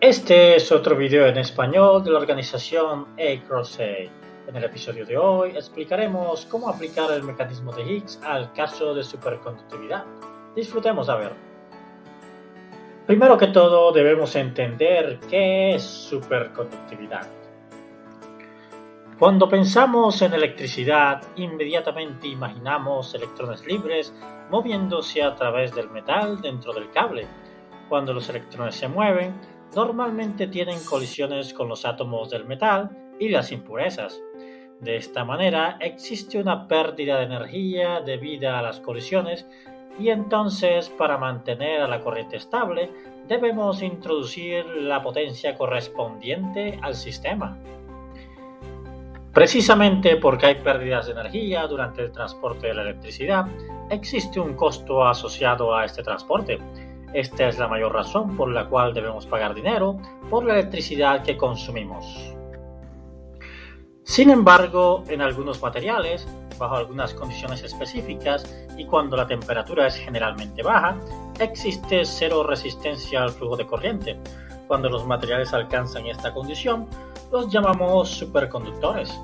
Este es otro video en español de la organización A-Crusade. En el episodio de hoy explicaremos cómo aplicar el mecanismo de Higgs al caso de superconductividad. Disfrutemos a ver. Primero que todo debemos entender qué es superconductividad. Cuando pensamos en electricidad, inmediatamente imaginamos electrones libres moviéndose a través del metal dentro del cable. Cuando los electrones se mueven, normalmente tienen colisiones con los átomos del metal y las impurezas. De esta manera existe una pérdida de energía debido a las colisiones y entonces para mantener a la corriente estable debemos introducir la potencia correspondiente al sistema. Precisamente porque hay pérdidas de energía durante el transporte de la electricidad, existe un costo asociado a este transporte. Esta es la mayor razón por la cual debemos pagar dinero por la electricidad que consumimos. Sin embargo, en algunos materiales, bajo algunas condiciones específicas y cuando la temperatura es generalmente baja, existe cero resistencia al flujo de corriente. Cuando los materiales alcanzan esta condición, los llamamos superconductores.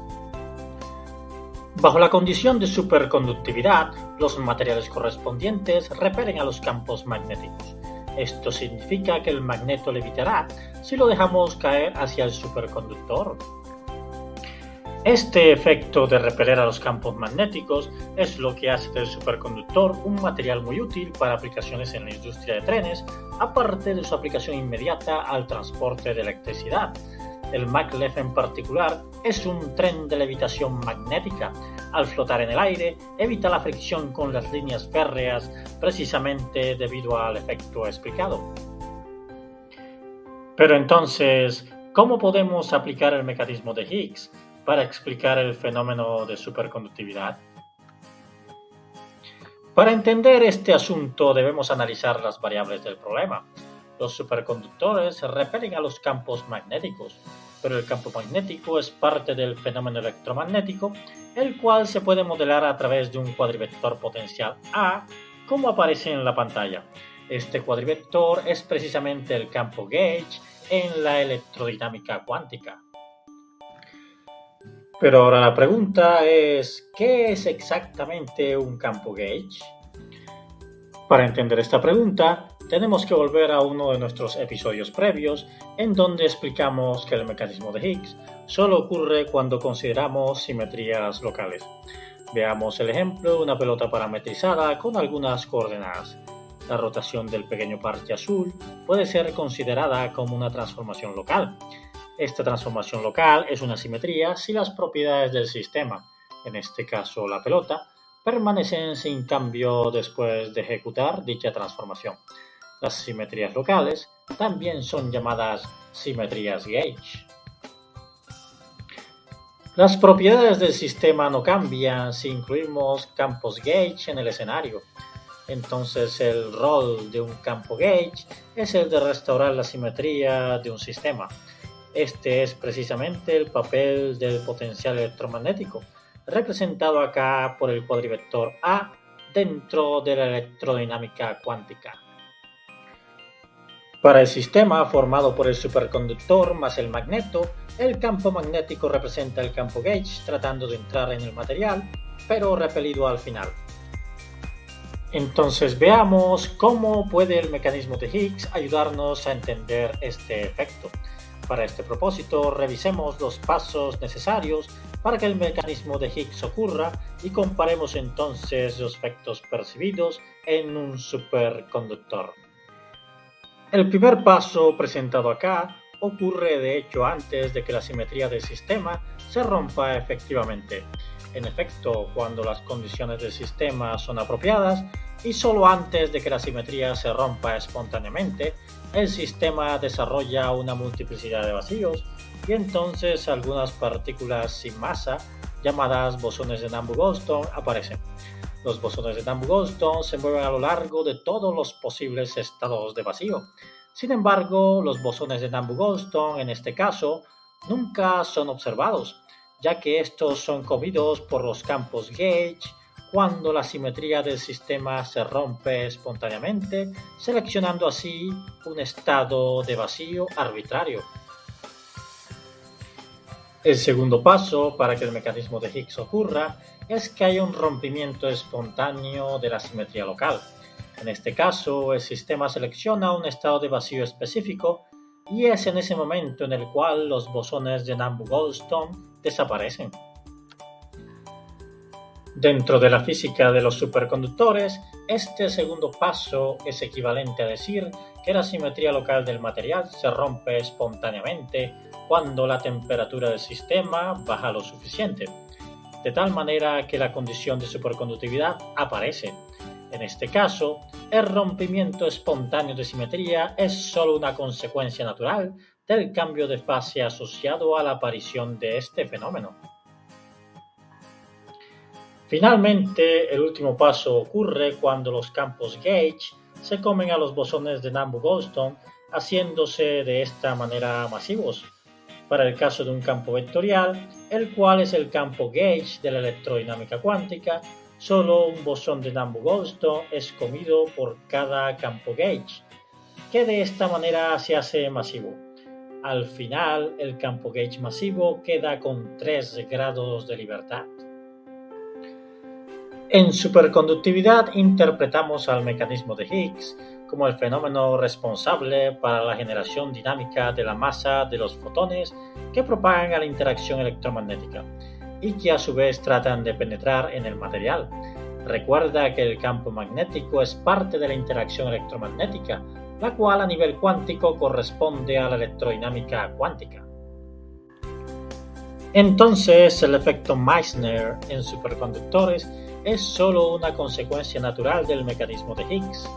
Bajo la condición de superconductividad, los materiales correspondientes repelen a los campos magnéticos. Esto significa que el magneto levitará si lo dejamos caer hacia el superconductor. Este efecto de repeler a los campos magnéticos es lo que hace del superconductor un material muy útil para aplicaciones en la industria de trenes, aparte de su aplicación inmediata al transporte de electricidad. El maglev en particular es un tren de levitación magnética. Al flotar en el aire, evita la fricción con las líneas férreas precisamente debido al efecto explicado. Pero entonces, ¿cómo podemos aplicar el mecanismo de Higgs para explicar el fenómeno de superconductividad? Para entender este asunto debemos analizar las variables del problema. Los superconductores repelen a los campos magnéticos, pero el campo magnético es parte del fenómeno electromagnético, el cual se puede modelar a través de un cuadrivector potencial A, como aparece en la pantalla. Este cuadrivector es precisamente el campo gauge en la electrodinámica cuántica. Pero ahora la pregunta es, ¿qué es exactamente un campo gauge? Para entender esta pregunta, tenemos que volver a uno de nuestros episodios previos, en donde explicamos que el mecanismo de Higgs solo ocurre cuando consideramos simetrías locales. Veamos el ejemplo de una pelota parametrizada con algunas coordenadas. La rotación del pequeño parche azul puede ser considerada como una transformación local. Esta transformación local es una simetría si las propiedades del sistema, en este caso la pelota, permanecen sin cambio después de ejecutar dicha transformación. Las simetrías locales también son llamadas simetrías gauge. Las propiedades del sistema no cambian si incluimos campos gauge en el escenario. Entonces el rol de un campo gauge es el de restaurar la simetría de un sistema. Este es precisamente el papel del potencial electromagnético, representado acá por el cuadrivector A dentro de la electrodinámica cuántica. Para el sistema formado por el superconductor más el magneto, el campo magnético representa el campo gauge tratando de entrar en el material, pero repelido al final. Entonces veamos cómo puede el mecanismo de Higgs ayudarnos a entender este efecto. Para este propósito, revisemos los pasos necesarios para que el mecanismo de Higgs ocurra y comparemos entonces los efectos percibidos en un superconductor. El primer paso presentado acá ocurre de hecho antes de que la simetría del sistema se rompa efectivamente. En efecto, cuando las condiciones del sistema son apropiadas y solo antes de que la simetría se rompa espontáneamente, el sistema desarrolla una multiplicidad de vacíos y entonces algunas partículas sin masa, llamadas bosones de Nambu-Goldstone, aparecen. Los bosones de Nambu-Goldstone se mueven a lo largo de todos los posibles estados de vacío. Sin embargo, los bosones de Nambu-Goldstone, en este caso, nunca son observados, ya que estos son comidos por los campos gauge cuando la simetría del sistema se rompe espontáneamente, seleccionando así un estado de vacío arbitrario. El segundo paso para que el mecanismo de Higgs ocurra es que haya un rompimiento espontáneo de la simetría local. En este caso, el sistema selecciona un estado de vacío específico y es en ese momento en el cual los bosones de Nambu-Goldstone desaparecen. Dentro de la física de los superconductores, este segundo paso es equivalente a decir que la simetría local del material se rompe espontáneamente cuando la temperatura del sistema baja lo suficiente, de tal manera que la condición de superconductividad aparece. En este caso, el rompimiento espontáneo de simetría es solo una consecuencia natural del cambio de fase asociado a la aparición de este fenómeno. Finalmente, el último paso ocurre cuando los campos gauge se comen a los bosones de Nambu-Goldstone, haciéndose de esta manera masivos. Para el caso de un campo vectorial, el cual es el campo gauge de la electrodinámica cuántica, solo un bosón de Nambu-Goldstone es comido por cada campo gauge, que de esta manera se hace masivo. Al final, el campo gauge masivo queda con 3 grados de libertad. En superconductividad interpretamos al mecanismo de Higgs como el fenómeno responsable para la generación dinámica de la masa de los fotones que propagan a la interacción electromagnética y que a su vez tratan de penetrar en el material. Recuerda que el campo magnético es parte de la interacción electromagnética, la cual a nivel cuántico corresponde a la electrodinámica cuántica. Entonces, el efecto Meissner en superconductores es solo una consecuencia natural del mecanismo de Higgs.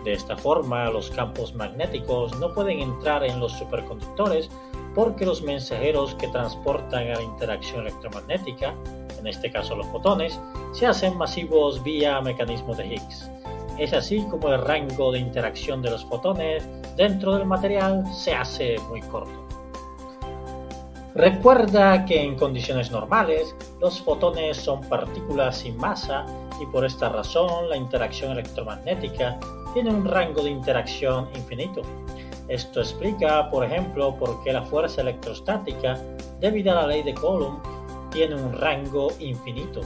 De esta forma, los campos magnéticos no pueden entrar en los superconductores porque los mensajeros que transportan a la interacción electromagnética, en este caso los fotones, se hacen masivos vía mecanismo de Higgs. Es así como el rango de interacción de los fotones dentro del material se hace muy corto. Recuerda que en condiciones normales, los fotones son partículas sin masa y por esta razón la interacción electromagnética tiene un rango de interacción infinito. Esto explica, por ejemplo, por qué la fuerza electrostática, debido a la ley de Coulomb, tiene un rango infinito.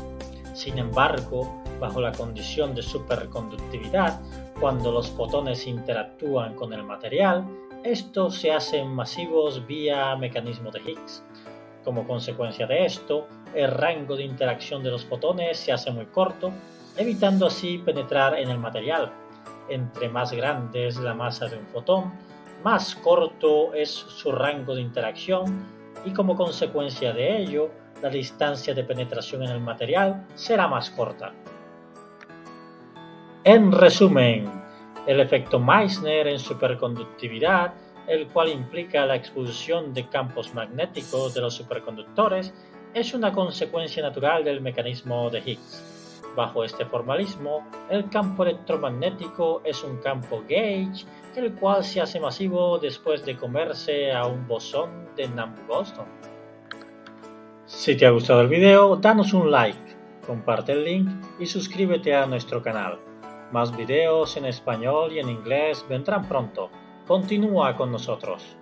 Sin embargo, bajo la condición de superconductividad, cuando los fotones interactúan con el material, estos se hacen masivos vía mecanismo de Higgs. Como consecuencia de esto, el rango de interacción de los fotones se hace muy corto, evitando así penetrar en el material. Entre más grande es la masa de un fotón, más corto es su rango de interacción y como consecuencia de ello, la distancia de penetración en el material será más corta. En resumen, el efecto Meissner en superconductividad, el cual implica la expulsión de campos magnéticos de los superconductores, es una consecuencia natural del mecanismo de Higgs. Bajo este formalismo, el campo electromagnético es un campo gauge, el cual se hace masivo después de comerse a un bosón de Nambu-Goldstone. Si te ha gustado el video, danos un like, comparte el link y suscríbete a nuestro canal. Más videos en español y en inglés vendrán pronto. Continúa con nosotros.